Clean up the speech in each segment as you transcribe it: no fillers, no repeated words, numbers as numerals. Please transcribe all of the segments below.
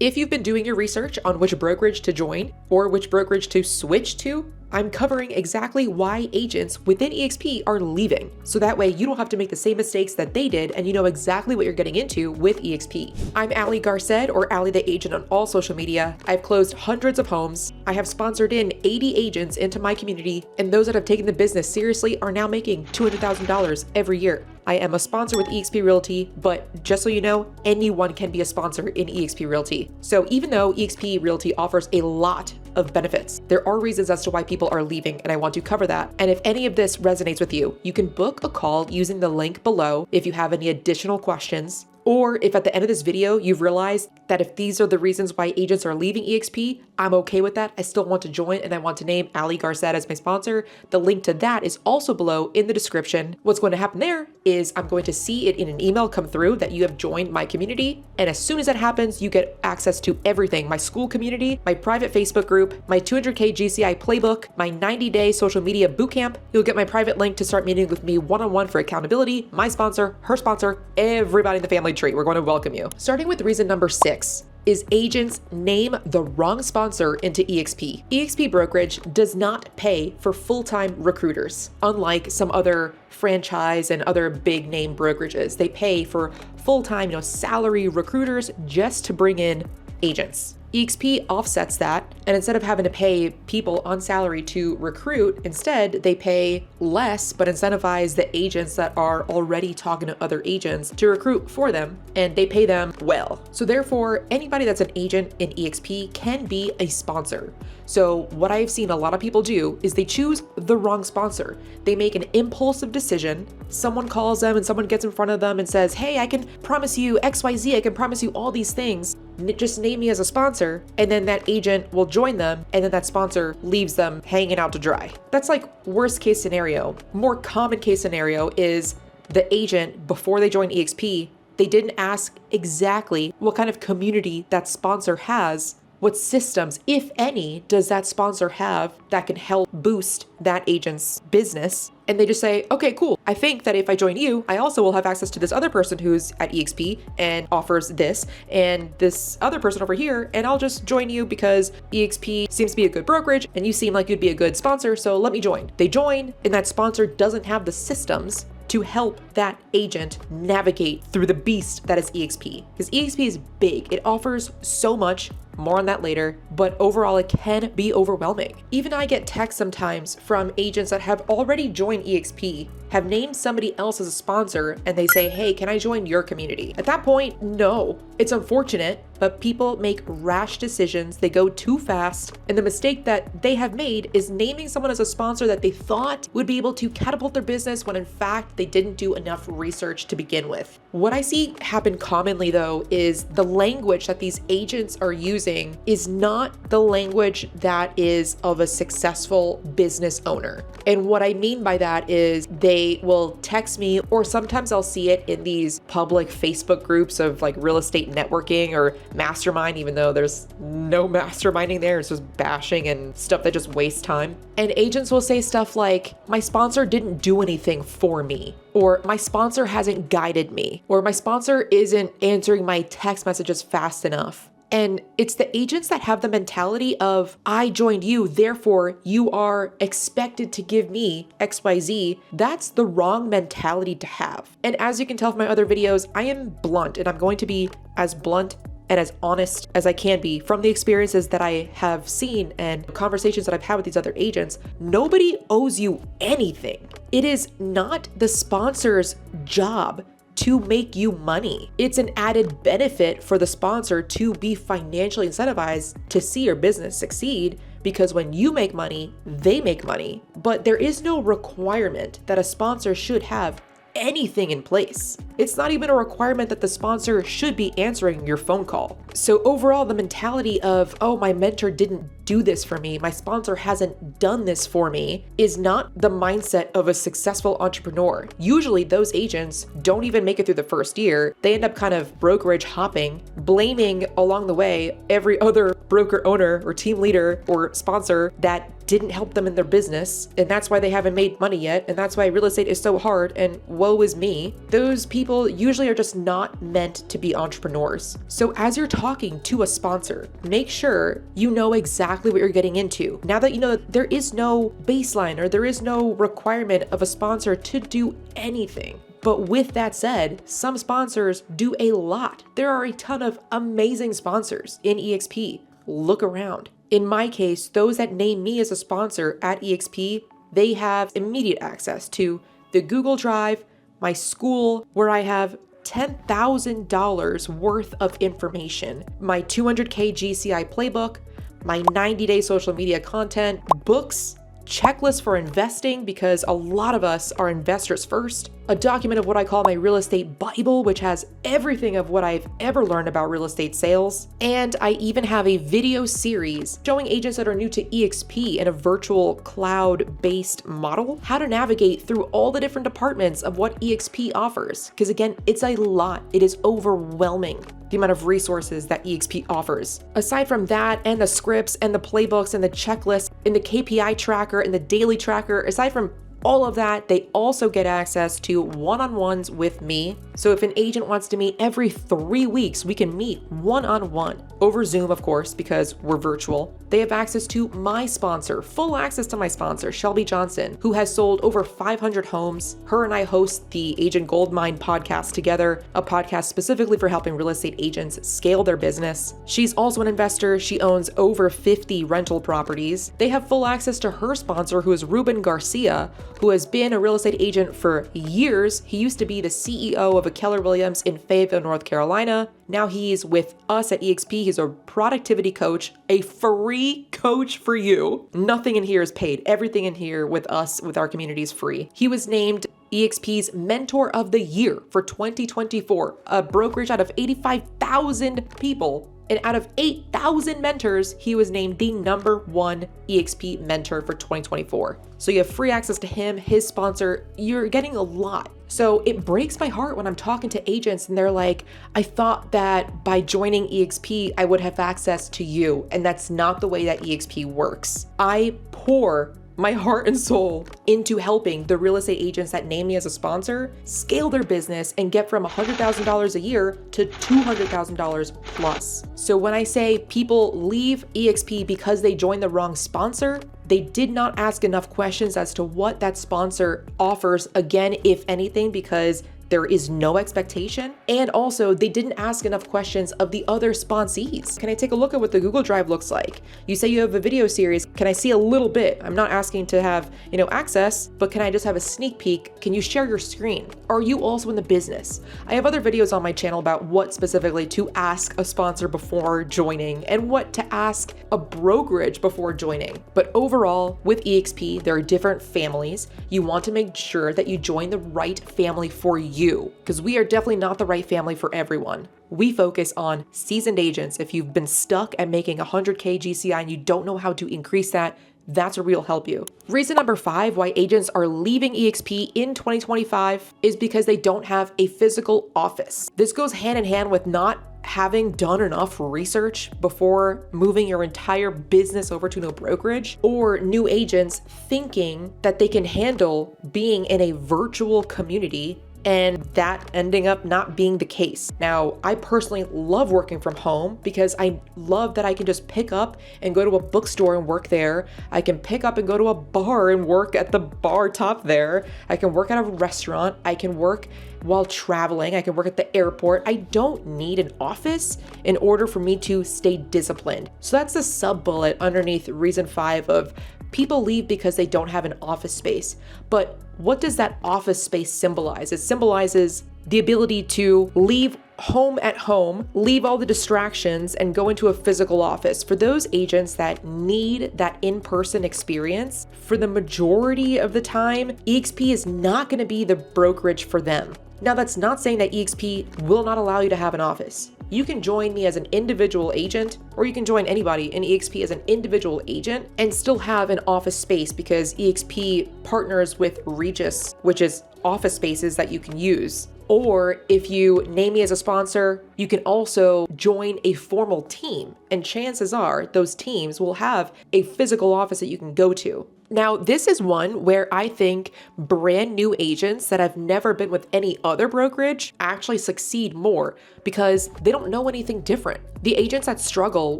If you've been doing your research on which brokerage to join or which brokerage to switch to, I'm covering exactly why agents within EXP are leaving. So that way you don't have to make the same mistakes that they did and you know exactly what you're getting into with EXP. I'm Allie Garced, or Allie the Agent on all social media. I've closed hundreds of homes. I have sponsored in 80 agents into my community, and those that have taken the business seriously are now making $200,000 every year. I am a sponsor with Exp Realty, but just so you know, anyone can be a sponsor in Exp Realty. So even though Exp Realty offers a lot of benefits, there are reasons as to why people are leaving, and I want to cover that. And if any of this resonates with you, you can book a call using the link below if you have any additional questions. Or if at the end of this video, you've realized that if these are the reasons why agents are leaving EXP, I'm okay with that. I still want to join and I want to name Allie Garced as my sponsor. The link to that is also below in the description. What's going to happen there is I'm going to see it in an email come through that you have joined my community. And as soon as that happens, you get access to everything: my school community, my private Facebook group, my 200K GCI Playbook, my 90-day social media bootcamp. You'll get my private link to start meeting with me one-on-one for accountability, my sponsor, her sponsor, everybody in the family tree. We're going to welcome you. Starting with reason number 6 is agents name the wrong sponsor into EXP. EXP brokerage does not pay for full-time recruiters, unlike some other franchise and other big name brokerages. They pay for full-time, salary recruiters just to bring in agents. EXP offsets that, and instead of having to pay people on salary to recruit, instead they pay less but incentivize the agents that are already talking to other agents to recruit for them, and they pay them well. So therefore, anybody that's an agent in EXP can be a sponsor. So what I've seen a lot of people do is they choose the wrong sponsor. They make an impulsive decision. Someone calls them and someone gets in front of them and says, "Hey, I can promise you XYZ, I can promise you all these things. Just name me as a sponsor," and then that agent will join them, and then that sponsor leaves them hanging out to dry. That's like worst case scenario. More common case scenario is the agent, before they join EXP, they didn't ask exactly what kind of community that sponsor has. What systems, if any, does that sponsor have that can help boost that agent's business? And they just say, "Okay, cool. I think that if I join you, I also will have access to this other person who's at EXP and offers this, and this other person over here, and I'll just join you because EXP seems to be a good brokerage and you seem like you'd be a good sponsor, so let me join." They join, and that sponsor doesn't have the systems to help that agent navigate through the beast that is EXP. Because EXP is big. It offers so much. More on that later, but overall it can be overwhelming. Even I get texts sometimes from agents that have already joined EXP, have named somebody else as a sponsor, and they say, "Hey, can I join your community?" At that point, no. It's unfortunate, but people make rash decisions. They go too fast, and the mistake that they have made is naming someone as a sponsor that they thought would be able to catapult their business when in fact they didn't do enough research to begin with. What I see happen commonly though is the language that these agents are using is not the language that is of a successful business owner. And what I mean by that is they will text me, or sometimes I'll see it in these public Facebook groups of like real estate networking or mastermind, even though there's no masterminding there. It's just bashing and stuff that just wastes time. And agents will say stuff like, "My sponsor didn't do anything for me," or "My sponsor hasn't guided me," or "My sponsor isn't answering my text messages fast enough." And it's the agents that have the mentality of, "I joined you, therefore you are expected to give me XYZ." That's the wrong mentality to have. And as you can tell from my other videos, I am blunt, and I'm going to be as blunt and as honest as I can be from the experiences that I have seen and conversations that I've had with these other agents. Nobody owes you anything. It is not the sponsor's job to make you money. It's an added benefit for the sponsor to be financially incentivized to see your business succeed, because when you make money, they make money. But there is no requirement that a sponsor should have anything in place. It's not even a requirement that the sponsor should be answering your phone call. So overall, the mentality of, "Oh, my mentor didn't do this for me, my sponsor hasn't done this for me," is not the mindset of a successful entrepreneur. Usually those agents don't even make it through the first year. They end up kind of brokerage hopping, blaming along the way every other broker owner or team leader or sponsor that didn't help them in their business, and that's why they haven't made money yet, and that's why real estate is so hard, and woe is me, those people usually are just not meant to be entrepreneurs. So as you're talking to a sponsor, make sure you know exactly what you're getting into. Now that you know that there is no baseline or there is no requirement of a sponsor to do anything. But with that said, some sponsors do a lot. There are a ton of amazing sponsors in EXP. Look around. In my case, those that name me as a sponsor at EXP, they have immediate access to the Google Drive, my school, where I have $10,000 worth of information, my 200K GCI Playbook, my 90-day social media content, books, checklists for investing because a lot of us are investors first, a document of what I call my real estate Bible, which has everything of what I've ever learned about real estate sales. And I even have a video series showing agents that are new to EXP in a virtual cloud-based model, how to navigate through all the different departments of what EXP offers. Because again, it's a lot. It is overwhelming, the amount of resources that EXP offers. Aside from that, and the scripts and the playbooks and the checklists and the KPI tracker and the daily tracker, aside from all of that, they also get access to one-on-ones with me. So if an agent wants to meet every 3 weeks, we can meet one-on-one over Zoom, of course, because we're virtual. They have access to my sponsor, full access to my sponsor, Shelby Johnson, who has sold over 500 homes. Her and I host the Agent Goldmine podcast together, a podcast specifically for helping real estate agents scale their business. She's also an investor. She owns over 50 rental properties. They have full access to her sponsor, who is Ruben Garcia, who has been a real estate agent for years. He used to be the CEO of a Keller Williams in Fayetteville, North Carolina. Now he's with us at EXP. He's a productivity coach, a free coach for you. Nothing in here is paid. Everything in here with us, with our community, is free. He was named EXP's Mentor of the Year for 2024, a brokerage out of 85,000 people. And out of 8,000 mentors, he was named the #1 EXP mentor for 2024. So you have free access to him, his sponsor. You're getting a lot. So it breaks my heart when I'm talking to agents and they're like, I thought that by joining EXP, I would have access to you. And that's not the way that EXP works. I pour my heart and soul into helping the real estate agents that name me as a sponsor scale their business and get from $100,000 a year to $200,000 plus. So when I say people leave EXP because they joined the wrong sponsor, they did not ask enough questions as to what that sponsor offers, again, if anything, because there is no expectation. And also, they didn't ask enough questions of the other sponsees. Can I take a look at what the Google Drive looks like? You say you have a video series. Can I see a little bit? I'm not asking to have, access, but can I just have a sneak peek? Can you share your screen? Are you also in the business? I have other videos on my channel about what specifically to ask a sponsor before joining and what to ask a brokerage before joining. But overall, with EXP, there are different families. You want to make sure that you join the right family for you, because we are definitely not the right family for everyone. We focus on seasoned agents. If you've been stuck at making 100K GCI and you don't know how to increase that, that's where we'll help you. Reason number 5 why agents are leaving EXP in 2025 is because they don't have a physical office. This goes hand in hand with not having done enough research before moving your entire business over to no brokerage, or new agents thinking that they can handle being in a virtual community and that ending up not being the case. Now, I personally love working from home because I love that I can just pick up and go to a bookstore and work there. I can pick up and go to a bar and work at the bar top there. I can work at a restaurant. I can work while traveling. I can work at the airport. I don't need an office in order for me to stay disciplined. So that's the sub bullet underneath reason 5 of people leave because they don't have an office space. But what does that office space symbolize? It symbolizes the ability to leave home at home, leave all the distractions, and go into a physical office. For those agents that need that in-person experience, for the majority of the time, EXP is not going to be the brokerage for them. Now, that's not saying that EXP will not allow you to have an office. You can join me as an individual agent, or you can join anybody in EXP as an individual agent and still have an office space, because EXP partners with Regus, which is office spaces that you can use. Or if you name me as a sponsor, you can also join a formal team. And chances are those teams will have a physical office that you can go to. Now, this is one where I think brand new agents that have never been with any other brokerage actually succeed more because they don't know anything different. The agents that struggle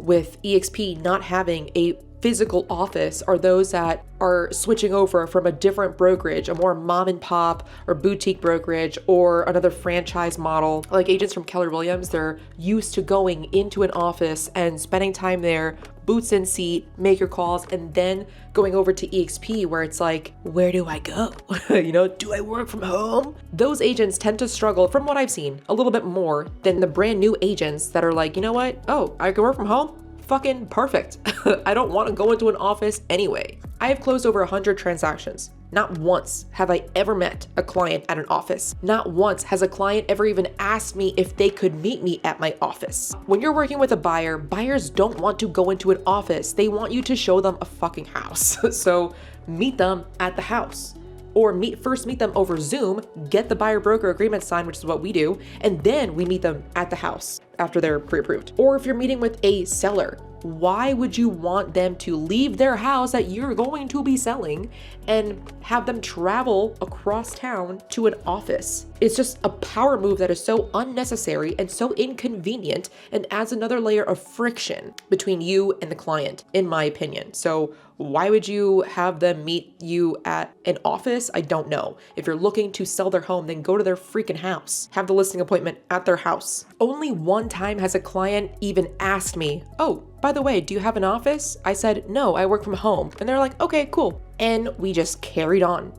with EXP not having a physical office are those that are switching over from a different brokerage, a more mom and pop or boutique brokerage or another franchise model. Like agents from Keller Williams, they're used to going into an office and spending time there, boots in seat, make your calls, and then going over to EXP where it's like, where do I go? Do I work from home? Those agents tend to struggle, from what I've seen, a little bit more than the brand new agents that are like, you know what? Oh, I can work from home? Fucking perfect. I don't want to go into an office anyway. I have closed over 100 transactions. Not once have I ever met a client at an office. Not once has a client ever even asked me if they could meet me at my office. When you're working with a buyer, buyers don't want to go into an office. They want you to show them a fucking house. So meet them at the house. Or first meet them over Zoom, get the buyer broker agreement signed, which is what we do, and then we meet them at the house after they're pre-approved. Or if you're meeting with a seller, why would you want them to leave their house that you're going to be selling and have them travel across town to an office? It's just a power move that is so unnecessary and so inconvenient and adds another layer of friction between you and the client, in my opinion. So why would you have them meet you at an office? I don't know. If you're looking to sell their home, then go to their freaking house. Have the listing appointment at their house. Only one time has a client even asked me, oh, by the way, do you have an office? I said, no, I work from home. And they're like, okay, cool. And we just carried on.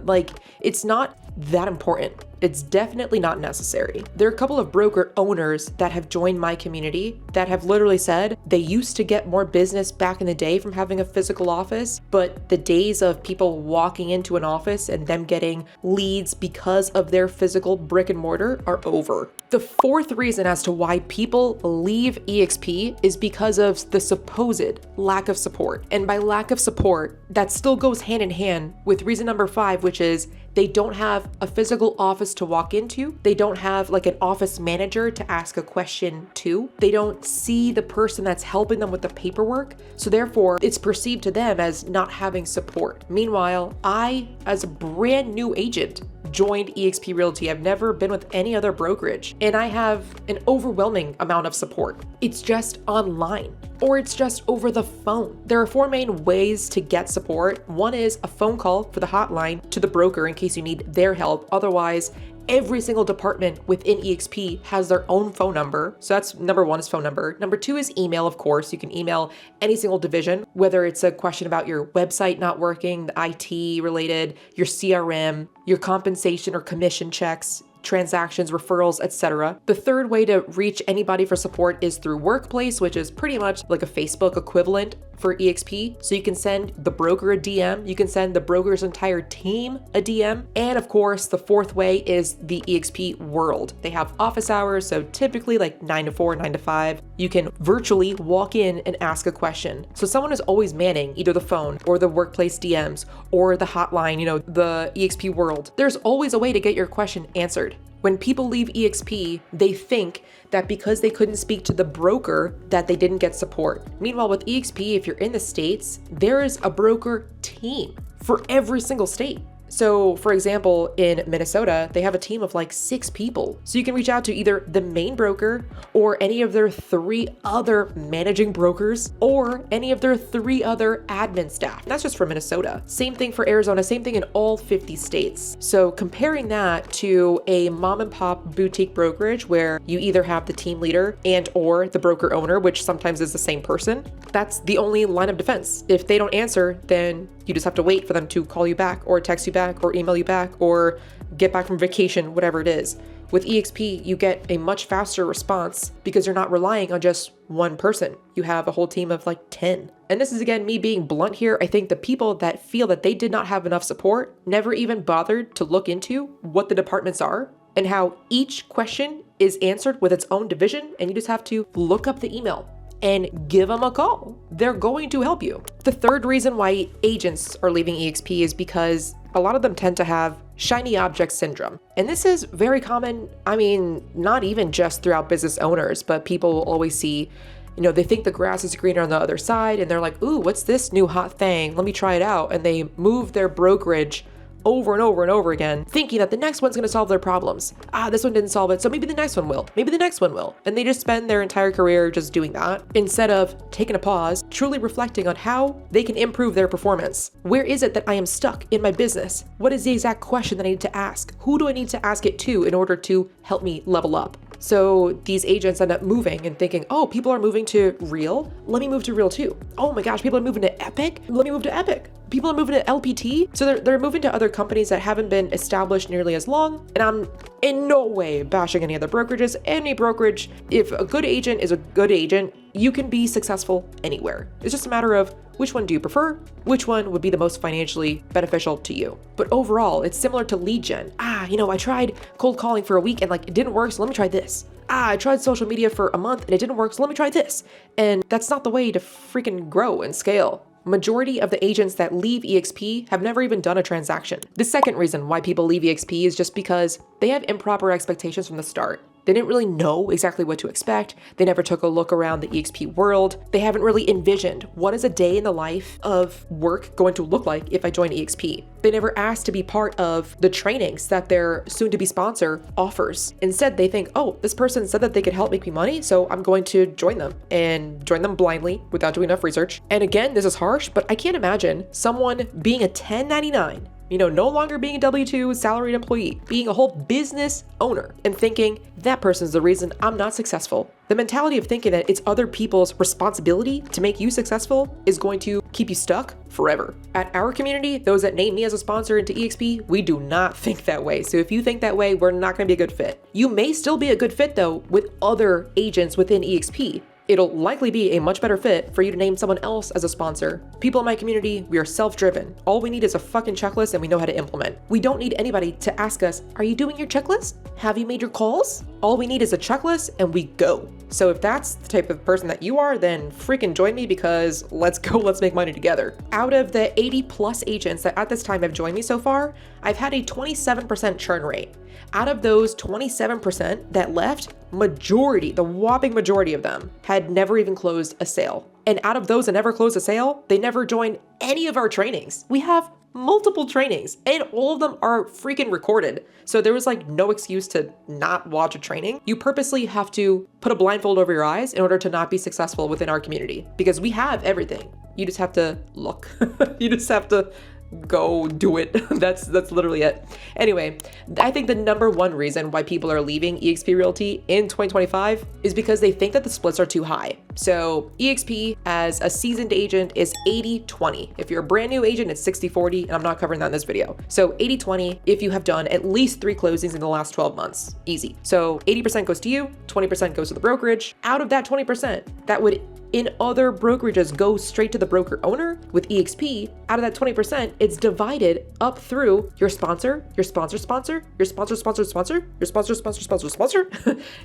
Like, it's not that important. It's definitely not necessary. There are a couple of broker owners that have joined my community that have literally said they used to get more business back in the day from having a physical office, but the days of people walking into an office and them getting leads because of their physical brick and mortar are over. The fourth reason as to why people leave EXP is because of the supposed lack of support. And by lack of support, that still goes hand in hand with reason number 5, which is they don't have a physical office to walk into. They don't have like an office manager to ask a question to. They don't see the person that's helping them with the paperwork. So therefore, it's perceived to them as not having support. Meanwhile, I, as a brand new agent, joined Exp Realty. I've never been with any other brokerage, and I have an overwhelming amount of support. It's just online, or it's just over the phone. There are 4 main ways to get support. One is a phone call for the hotline to the broker in case you need their help. Otherwise, every single department within EXP has their own phone number. So that's number 1 is phone number. Number 2 is email, of course. You can email any single division, whether it's a question about your website not working, the IT related, your CRM, your compensation or commission checks, transactions, referrals, etc. The third way to reach anybody for support is through Workplace, which is pretty much like a Facebook equivalent for EXP. So you can send the broker a DM, you can send the broker's entire team a DM. And of course, the fourth way is the EXP world. They have office hours, so typically like 9 to 4, 9 to 5. You can virtually walk in and ask a question. So someone is always manning either the phone or the Workplace DMs or the hotline, the EXP world. There's always a way to get your question answered. When people leave EXP, they think that because they couldn't speak to the broker that they didn't get support. Meanwhile, with EXP, if you're in the States, there is a broker team for every single state. So for example, in Minnesota, they have a team of like 6 people. So you can reach out to either the main broker or any of their 3 other managing brokers or any of their 3 other admin staff. That's just for Minnesota. Same thing for Arizona, same thing in all 50 states. So comparing that to a mom and pop boutique brokerage where you either have the team leader and or the broker owner, which sometimes is the same person, that's the only line of defense. If they don't answer, then you just have to wait for them to call you back or text you back or email you back or get back from vacation, whatever it is. With EXP, you get a much faster response because you're not relying on just one person. You have a whole team of like 10. And this is again, me being blunt here. I think the people that feel that they did not have enough support never even bothered to look into what the departments are and how each question is answered with its own division. And you just have to look up the email and give them a call. They're going to help you. The third reason why agents are leaving EXP is because a lot of them tend to have shiny object syndrome. And this is very common, I mean, not even just throughout business owners, but people will always see, they think the grass is greener on the other side and they're like, ooh, what's this new hot thing? Let me try it out. And they move their brokerage over and over and over again, thinking that the next one's going to solve their problems. This one didn't solve it, so maybe the next one will. Maybe the next one will. And they just spend their entire career just doing that instead of taking a pause, truly reflecting on how they can improve their performance. Where is it that I am stuck in my business? What is the exact question that I need to ask? Who do I need to ask it to in order to help me level up? So these agents end up moving and thinking, oh, people are moving to Real. Let me move to Real too. Oh my gosh, people are moving to Epic. Let me move to Epic. People are moving to LPT. So they're moving to other companies that haven't been established nearly as long. And I'm in no way bashing any other brokerages. Any brokerage, if a good agent is a good agent, you can be successful anywhere. It's just a matter of which one do you prefer? Which one would be the most financially beneficial to you? But overall, it's similar to lead gen. I tried cold calling for a week and it didn't work, so let me try this. I tried social media for a month and it didn't work, so let me try this. And that's not the way to freaking grow and scale. Majority of the agents that leave EXP have never even done a transaction. The second reason why people leave EXP is just because they have improper expectations from the start. They didn't really know exactly what to expect. They never took a look around the EXP world. They haven't really envisioned what is a day in the life of work going to look like if I join EXP. They never asked to be part of the trainings that their soon-to-be sponsor offers. Instead, they think, oh, this person said that they could help make me money, so I'm going to join them, and join them blindly without doing enough research. And again, this is harsh, but I can't imagine someone being a 1099, no longer being a W-2 salaried employee, being a whole business owner and thinking that person's the reason I'm not successful. The mentality of thinking that it's other people's responsibility to make you successful is going to keep you stuck forever. At our community, those that name me as a sponsor into EXP, we do not think that way. So if you think that way, we're not going to be a good fit. You may still be a good fit though with other agents within EXP. It'll likely be a much better fit for you to name someone else as a sponsor. People in my community, we are self-driven. All we need is a fucking checklist and we know how to implement. We don't need anybody to ask us, are you doing your checklist? Have you made your calls? All we need is a checklist and we go. So if that's the type of person that you are, then freaking join me because let's go, let's make money together. Out of the 80 plus agents that at this time have joined me so far, I've had a 27% churn rate. Out of those 27% that left, the whopping majority of them had never even closed a sale. And out of those that never closed a sale, they never joined any of our trainings. We have multiple trainings and all of them are freaking recorded. So there was no excuse to not watch a training. You purposely have to put a blindfold over your eyes in order to not be successful within our community because we have everything. You just have to look. You just have to go do it. That's literally it. Anyway, I think the number one reason why people are leaving Exp Realty in 2025 is because they think that the splits are too high. So EXP as a seasoned agent is 80-20. If you're a brand new agent, it's 60-40, and I'm not covering that in this video. So 80-20 if you have done at least 3 closings in the last 12 months. Easy. So 80% goes to you, 20% goes to the brokerage. Out of that 20%, that would in other brokerages go straight to the broker owner. With EXP, out of that 20%, it's divided up through your sponsor, your sponsor, your sponsor, your sponsor,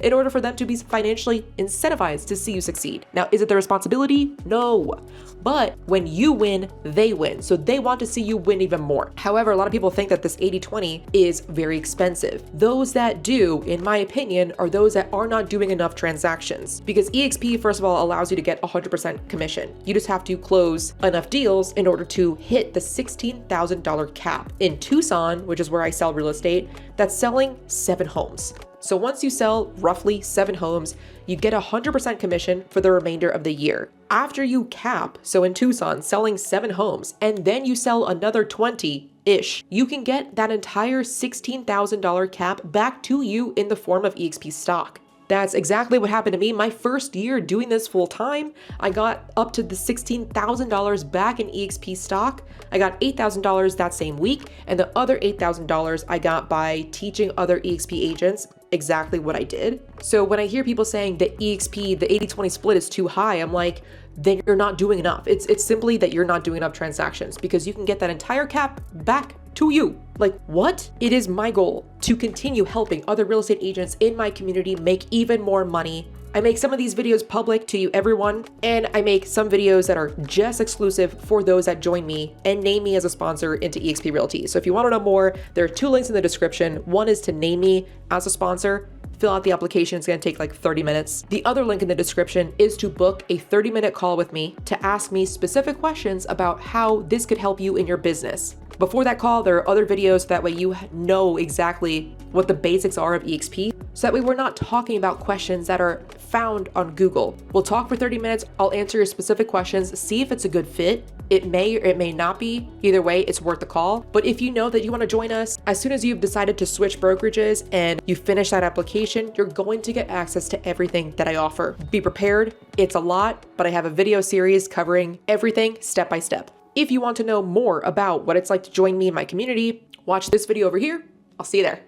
in order for them to be financially incentivized to see you succeed. Now, is it their responsibility? No. But when you win, they win. So they want to see you win even more. However, a lot of people think that this 80-20 is very expensive. Those that do, in my opinion, are those that are not doing enough transactions. Because EXP, first of all, allows you to get 100% commission. You just have to close enough deals in order to hit the $16,000 cap. In Tucson, which is where I sell real estate, that's selling 7 homes. So once you sell roughly 7 homes, you get 100% commission for the remainder of the year. After you cap, so in Tucson, selling 7 homes, and then you sell another 20-ish, you can get that entire $16,000 cap back to you in the form of EXP stock. That's exactly what happened to me. My first year doing this full time, I got up to the $16,000 back in EXP stock. I got $8,000 that same week, and the other $8,000 I got by teaching other EXP agents exactly what I did. So when I hear people saying that EXP, the 80-20 split is too high, I'm like, then you're not doing enough. It's simply that you're not doing enough transactions because you can get that entire cap back to you. Like, what? It is my goal to continue helping other real estate agents in my community make even more money. I make some of these videos public to you, everyone, and I make some videos that are just exclusive for those that join me and name me as a sponsor into Exp Realty. So if you want to know more, there are 2 links in the description. One is to name me as a sponsor. Fill out the application, it's gonna take like 30 minutes. The other link in the description is to book a 30-minute call with me to ask me specific questions about how this could help you in your business. Before that call, there are other videos, that way you know exactly what the basics are of EXP, so that way we're not talking about questions that are found on Google. We'll talk for 30 minutes, I'll answer your specific questions, see if it's a good fit. It may or it may not be. Either way, it's worth the call. But if you know that you want to join us, as soon as you've decided to switch brokerages and you finish that application, you're going to get access to everything that I offer. Be prepared. It's a lot, but I have a video series covering everything step by step. If you want to know more about what it's like to join me in my community, watch this video over here. I'll see you there.